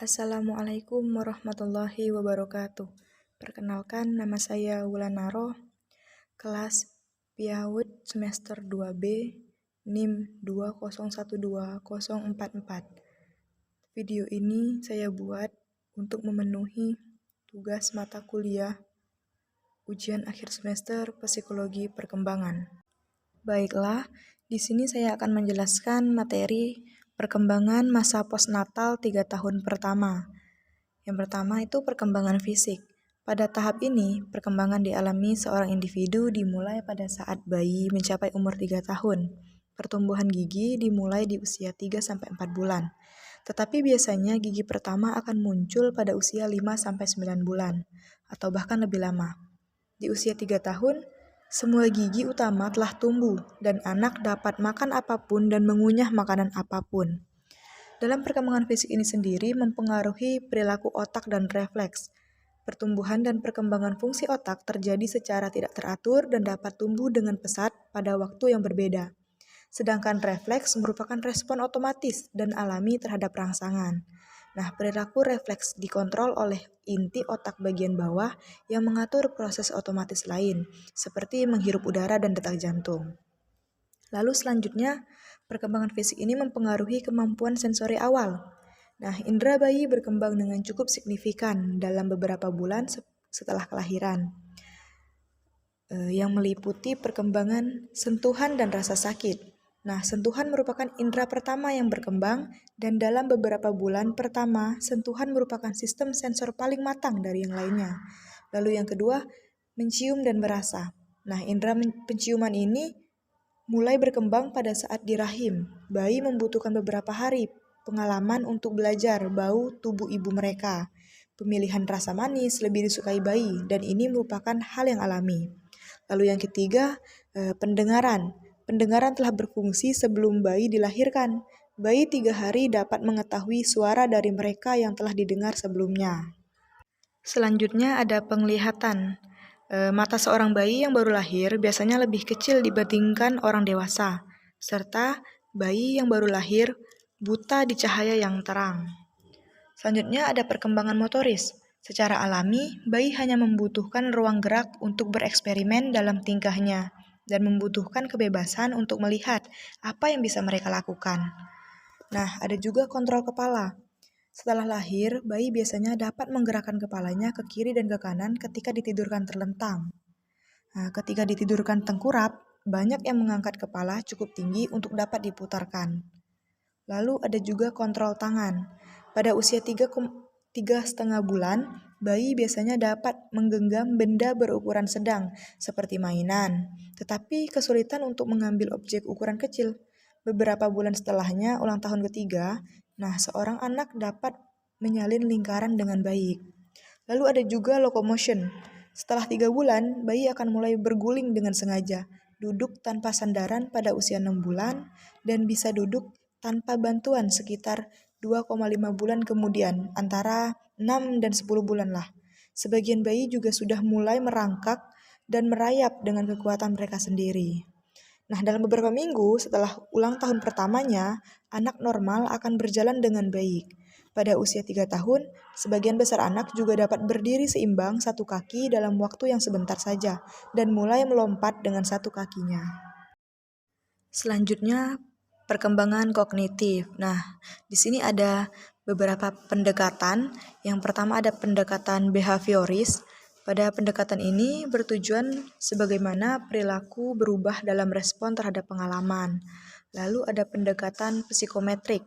Assalamualaikum warahmatullahi wabarakatuh. Perkenalkan, nama saya Wulanaro, kelas PIAWUD semester 2B, NIM 2012044. Video ini saya buat untuk memenuhi tugas mata kuliah ujian akhir semester Psikologi Perkembangan. Baiklah, di sini saya akan menjelaskan materi perkembangan masa postnatal 3 tahun pertama. Yang pertama itu perkembangan fisik. Pada tahap ini, perkembangan dialami seorang individu dimulai pada saat bayi mencapai umur 3 tahun. Pertumbuhan gigi dimulai di usia 3-4 bulan. Tetapi biasanya gigi pertama akan muncul pada usia 5-9 bulan, atau bahkan lebih lama. Di usia 3 tahun, semua gigi utama telah tumbuh dan anak dapat makan apapun dan mengunyah makanan apapun. Dalam perkembangan fisik ini sendiri mempengaruhi perilaku otak dan refleks. Pertumbuhan dan perkembangan fungsi otak terjadi secara tidak teratur dan dapat tumbuh dengan pesat pada waktu yang berbeda. Sedangkan refleks merupakan respon otomatis dan alami terhadap rangsangan. Nah, perilaku refleks dikontrol oleh inti otak bagian bawah yang mengatur proses otomatis lain, seperti menghirup udara dan detak jantung. Lalu selanjutnya, perkembangan fisik ini mempengaruhi kemampuan sensori awal. Nah, indera bayi berkembang dengan cukup signifikan dalam beberapa bulan setelah kelahiran, yang meliputi perkembangan sentuhan dan rasa sakit. Nah, sentuhan merupakan indera pertama yang berkembang, dan dalam beberapa bulan pertama, sentuhan merupakan sistem sensor paling matang dari yang lainnya. Lalu yang kedua, mencium dan merasa. Nah, indera penciuman ini mulai berkembang pada saat di rahim. Bayi membutuhkan beberapa hari pengalaman untuk belajar bau tubuh ibu mereka. Pemilihan rasa manis lebih disukai bayi, dan ini merupakan hal yang alami. Lalu yang ketiga, pendengaran. Pendengaran telah berfungsi sebelum bayi dilahirkan. Bayi 3 hari dapat mengetahui suara dari mereka yang telah didengar sebelumnya. Selanjutnya ada penglihatan. Mata seorang bayi yang baru lahir biasanya lebih kecil dibandingkan orang dewasa, serta bayi yang baru lahir buta di cahaya yang terang. Selanjutnya ada perkembangan motoris. Secara alami, bayi hanya membutuhkan ruang gerak untuk bereksperimen dalam tingkahnya dan membutuhkan kebebasan untuk melihat apa yang bisa mereka lakukan. Nah, ada juga kontrol kepala. Setelah lahir, bayi biasanya dapat menggerakkan kepalanya ke kiri dan ke kanan ketika ditidurkan terlentang. Nah, ketika ditidurkan tengkurap, banyak yang mengangkat kepala cukup tinggi untuk dapat diputarkan. Lalu ada juga kontrol tangan. Pada usia 3,5 bulan, bayi biasanya dapat menggenggam benda berukuran sedang, seperti mainan, tetapi kesulitan untuk mengambil objek ukuran kecil. Beberapa bulan setelahnya, ulang tahun ketiga, seorang anak dapat menyalin lingkaran dengan baik. Lalu ada juga locomotion. Setelah 3 bulan, bayi akan mulai berguling dengan sengaja, duduk tanpa sandaran pada usia 6 bulan, dan bisa duduk tanpa bantuan sekitar 2,5 bulan kemudian, antara 6 dan 10 bulan lah. Sebagian bayi juga sudah mulai merangkak dan merayap dengan kekuatan mereka sendiri. Nah, dalam beberapa minggu setelah ulang tahun pertamanya, anak normal akan berjalan dengan baik. Pada usia 3 tahun, sebagian besar anak juga dapat berdiri seimbang satu kaki dalam waktu yang sebentar saja, dan mulai melompat dengan satu kakinya. Selanjutnya, perkembangan kognitif. Nah, di sini ada beberapa pendekatan. Yang pertama ada pendekatan behavioris. Pada pendekatan ini bertujuan sebagaimana perilaku berubah dalam respon terhadap pengalaman. Lalu ada pendekatan psikometrik.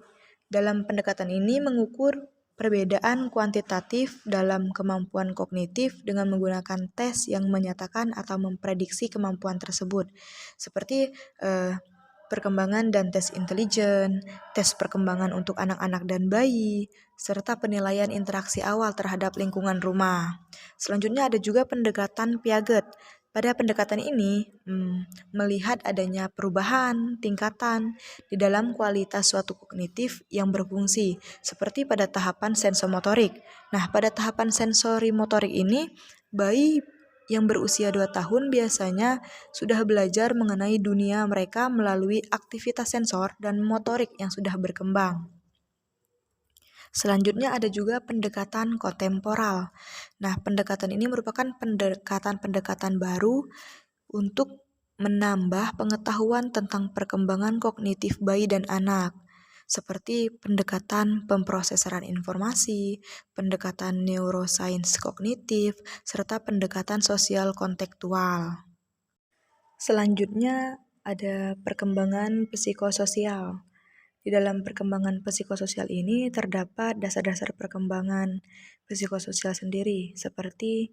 Dalam pendekatan ini mengukur perbedaan kuantitatif dalam kemampuan kognitif dengan menggunakan tes yang menyatakan atau memprediksi kemampuan tersebut. Seperti perkembangan dan tes intelijen, tes perkembangan untuk anak-anak dan bayi, serta penilaian interaksi awal terhadap lingkungan rumah. Selanjutnya ada juga pendekatan Piaget. Pada pendekatan ini, melihat adanya perubahan tingkatan di dalam kualitas suatu kognitif yang berfungsi, seperti pada tahapan sensomotorik. Nah, pada tahapan sensori motorik ini, bayi yang berusia 2 tahun biasanya sudah belajar mengenai dunia mereka melalui aktivitas sensor dan motorik yang sudah berkembang. Selanjutnya ada juga pendekatan kontemporal. Nah, pendekatan ini merupakan pendekatan baru untuk menambah pengetahuan tentang perkembangan kognitif bayi dan anak, seperti pendekatan pemrosesaran informasi, pendekatan neuroscience kognitif, serta pendekatan sosial kontekstual. Selanjutnya ada perkembangan psikososial. Di dalam perkembangan psikososial ini terdapat dasar-dasar perkembangan psikososial sendiri, seperti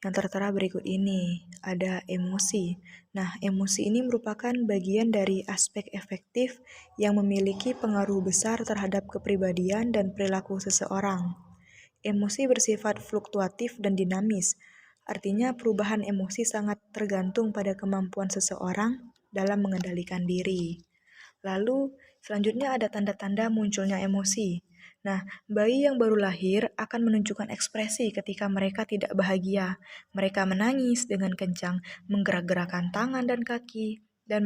yang tertera berikut ini. Ada emosi. Nah, emosi ini merupakan bagian dari aspek efektif yang memiliki pengaruh besar terhadap kepribadian dan perilaku seseorang. Emosi bersifat fluktuatif dan dinamis. Artinya perubahan emosi sangat tergantung pada kemampuan seseorang dalam mengendalikan diri. Lalu, selanjutnya ada tanda-tanda munculnya emosi. Nah, bayi yang baru lahir akan menunjukkan ekspresi ketika mereka tidak bahagia. Mereka menangis dengan kencang, menggerak-gerakkan tangan dan kaki, dan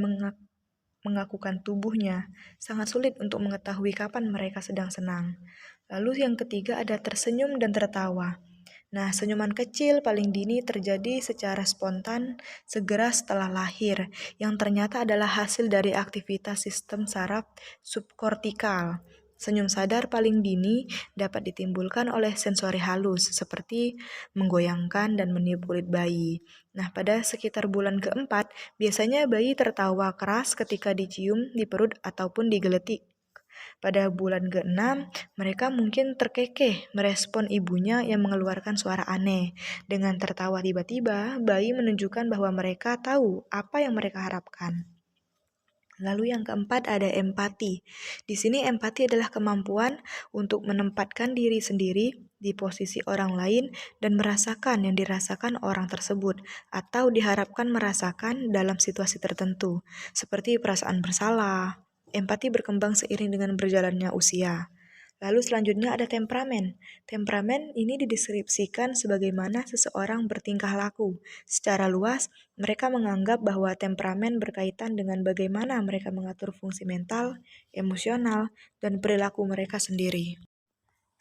mengakukan tubuhnya. Sangat sulit untuk mengetahui kapan mereka sedang senang. Lalu yang ketiga ada tersenyum dan tertawa. Nah, senyuman kecil paling dini terjadi secara spontan segera setelah lahir, yang ternyata adalah hasil dari aktivitas sistem saraf subkortikal. Senyum sadar paling dini dapat ditimbulkan oleh sensori halus, seperti menggoyangkan dan meniup kulit bayi. Nah, pada sekitar bulan keempat, biasanya bayi tertawa keras ketika dicium di perut ataupun digeletik. Pada bulan ke-6, mereka mungkin terkekeh merespon ibunya yang mengeluarkan suara aneh. Dengan tertawa tiba-tiba, bayi menunjukkan bahwa mereka tahu apa yang mereka harapkan. Lalu yang keempat ada empati. Di sini empati adalah kemampuan untuk menempatkan diri sendiri di posisi orang lain dan merasakan yang dirasakan orang tersebut atau diharapkan merasakan dalam situasi tertentu, seperti perasaan bersalah. Empati berkembang seiring dengan berjalannya usia. Lalu selanjutnya ada temperamen. Temperamen ini dideskripsikan sebagaimana seseorang bertingkah laku. Secara luas, mereka menganggap bahwa temperamen berkaitan dengan bagaimana mereka mengatur fungsi mental, emosional, dan perilaku mereka sendiri.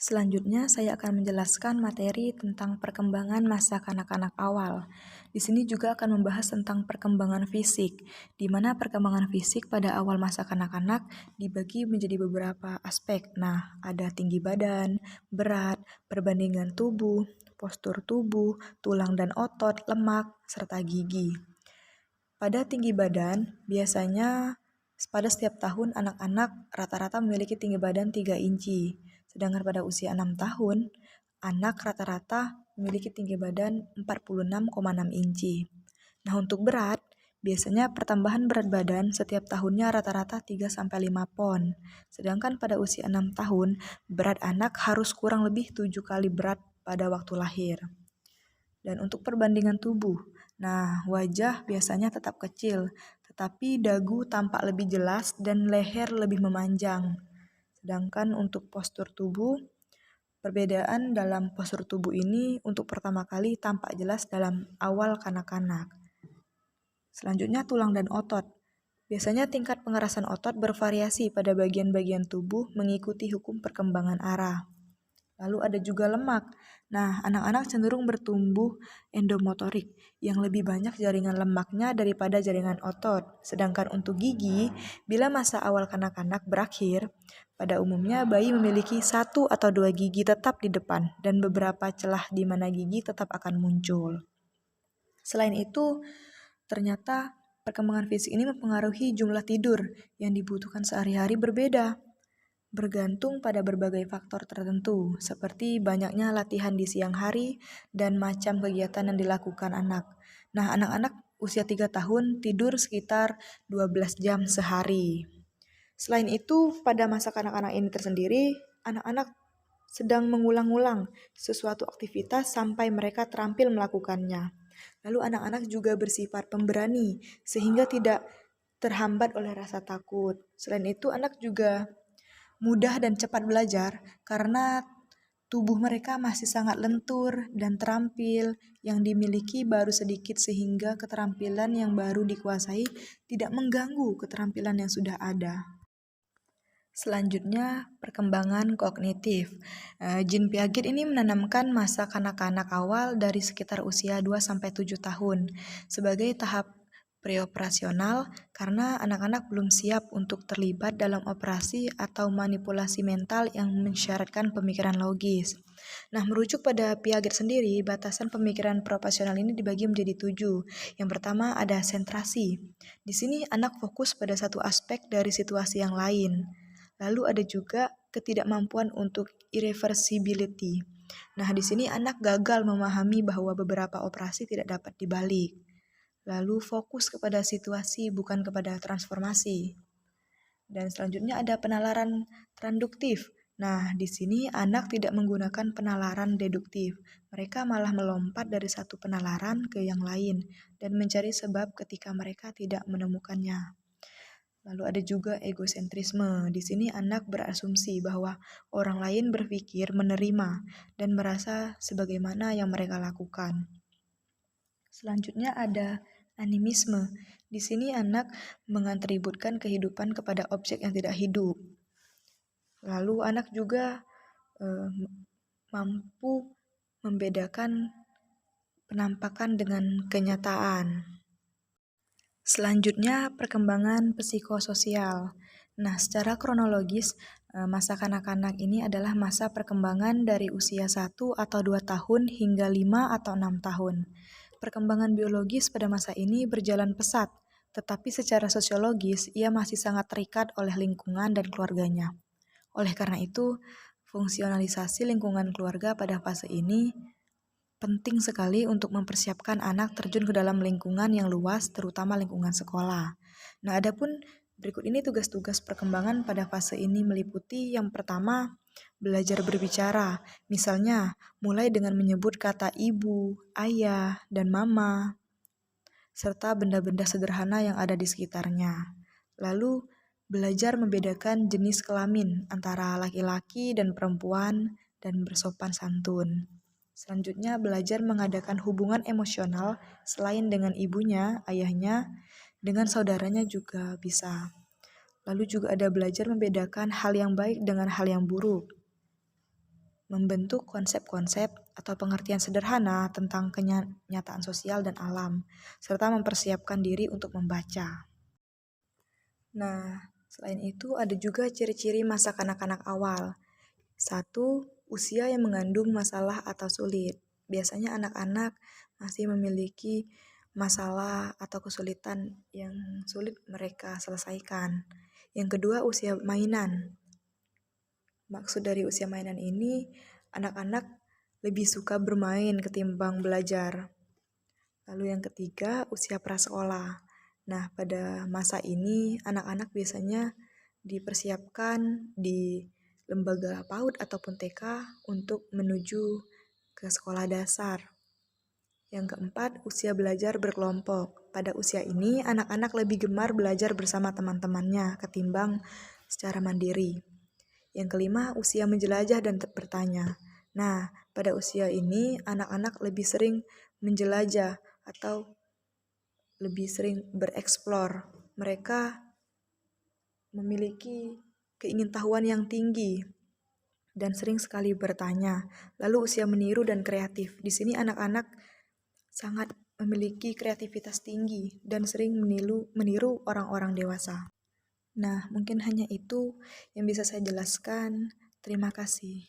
Selanjutnya, saya akan menjelaskan materi tentang perkembangan masa kanak-kanak awal. Di sini juga akan membahas tentang perkembangan fisik, di mana perkembangan fisik pada awal masa kanak-kanak dibagi menjadi beberapa aspek. Nah, ada tinggi badan, berat, perbandingan tubuh, postur tubuh, tulang dan otot, lemak, serta gigi. Pada tinggi badan, biasanya pada setiap tahun anak-anak rata-rata memiliki tinggi badan 3 inci. Sedangkan pada usia 6 tahun, anak rata-rata memiliki tinggi badan 46,6 inci. Nah, untuk berat, biasanya pertambahan berat badan setiap tahunnya rata-rata 3-5 pon. Sedangkan pada usia 6 tahun, berat anak harus kurang lebih 7 kali berat pada waktu lahir. Dan untuk perbandingan tubuh, nah wajah biasanya tetap kecil, tetapi dagu tampak lebih jelas dan leher lebih memanjang. Sedangkan untuk postur tubuh, perbedaan dalam postur tubuh ini untuk pertama kali tampak jelas dalam awal kanak-kanak. Selanjutnya tulang dan otot. Biasanya tingkat pengerasan otot bervariasi pada bagian-bagian tubuh mengikuti hukum perkembangan arah. Lalu ada juga lemak. Nah, anak-anak cenderung bertumbuh endomotorik yang lebih banyak jaringan lemaknya daripada jaringan otot. Sedangkan untuk gigi, bila masa awal kanak-kanak berakhir, pada umumnya bayi memiliki 1 atau 2 gigi tetap di depan dan beberapa celah di mana gigi tetap akan muncul. Selain itu, ternyata perkembangan fisik ini mempengaruhi jumlah tidur yang dibutuhkan sehari-hari berbeda, bergantung pada berbagai faktor tertentu, seperti banyaknya latihan di siang hari dan macam kegiatan yang dilakukan anak. Nah, anak-anak usia 3 tahun tidur sekitar 12 jam sehari. Selain itu, pada masa kanak-kanak ini tersendiri, anak-anak sedang mengulang-ulang suatu aktivitas sampai mereka terampil melakukannya. Lalu anak-anak juga bersifat pemberani, sehingga tidak terhambat oleh rasa takut. Selain itu, anak juga mudah dan cepat belajar karena tubuh mereka masih sangat lentur dan terampil, yang dimiliki baru sedikit sehingga keterampilan yang baru dikuasai tidak mengganggu keterampilan yang sudah ada. Selanjutnya, perkembangan kognitif. Jean Piaget ini menanamkan masa kanak-kanak awal dari sekitar usia 2-7 tahun sebagai tahap preoperasional karena anak-anak belum siap untuk terlibat dalam operasi atau manipulasi mental yang mensyaratkan pemikiran logis. Nah, merujuk pada Piaget sendiri, batasan pemikiran proporsional ini dibagi menjadi 7. Yang pertama ada sentrasi. Di sini anak fokus pada satu aspek dari situasi yang lain. Lalu ada juga ketidakmampuan untuk irreversibility. Nah, di sini anak gagal memahami bahwa beberapa operasi tidak dapat dibalik. Lalu fokus kepada situasi bukan kepada transformasi. Dan selanjutnya ada penalaran transduktif. Nah, di sini anak tidak menggunakan penalaran deduktif. Mereka malah melompat dari satu penalaran ke yang lain dan mencari sebab ketika mereka tidak menemukannya. Lalu ada juga egosentrisme. Di sini anak berasumsi bahwa orang lain berpikir, menerima, dan merasa sebagaimana yang mereka lakukan. Selanjutnya ada animisme. Di sini anak mengatributkan kehidupan kepada objek yang tidak hidup. Lalu anak juga mampu membedakan penampakan dengan kenyataan. Selanjutnya, perkembangan psikososial. Nah, secara kronologis, masa kanak-kanak ini adalah masa perkembangan dari usia 1 atau 2 tahun hingga 5 atau 6 tahun. Perkembangan biologis pada masa ini berjalan pesat, tetapi secara sosiologis ia masih sangat terikat oleh lingkungan dan keluarganya. Oleh karena itu, fungsionalisasi lingkungan keluarga pada fase ini penting sekali untuk mempersiapkan anak terjun ke dalam lingkungan yang luas, terutama lingkungan sekolah. Nah, adapun berikut ini tugas-tugas perkembangan pada fase ini meliputi yang pertama, belajar berbicara. Misalnya, mulai dengan menyebut kata ibu, ayah, dan mama, serta benda-benda sederhana yang ada di sekitarnya. Lalu, belajar membedakan jenis kelamin antara laki-laki dan perempuan dan bersopan santun. Selanjutnya, belajar mengadakan hubungan emosional selain dengan ibunya, ayahnya, dengan saudaranya juga bisa. Lalu juga ada belajar membedakan hal yang baik dengan hal yang buruk. Membentuk konsep-konsep atau pengertian sederhana tentang kenyataan sosial dan alam, serta mempersiapkan diri untuk membaca. Nah, selain itu ada juga ciri-ciri masa kanak-kanak awal. 1. Usia yang mengandung masalah atau sulit. Biasanya anak-anak masih memiliki masalah atau kesulitan yang sulit mereka selesaikan. Yang kedua, usia mainan. Maksud dari usia mainan ini, anak-anak lebih suka bermain ketimbang belajar. Lalu yang ketiga, usia prasekolah. Nah, pada masa ini anak-anak biasanya dipersiapkan di lembaga PAUD ataupun TK untuk menuju ke sekolah dasar. Yang keempat, usia belajar berkelompok. Pada usia ini, anak-anak lebih gemar belajar bersama teman-temannya ketimbang secara mandiri. Yang kelima, usia menjelajah dan bertanya. Nah, pada usia ini, anak-anak lebih sering menjelajah atau lebih sering bereksplor. Mereka memiliki keingintahuan yang tinggi dan sering sekali bertanya. Lalu usia meniru dan kreatif. Di sini anak-anak sangat memiliki kreativitas tinggi dan sering meniru orang-orang dewasa. Nah, mungkin hanya itu yang bisa saya jelaskan. Terima kasih.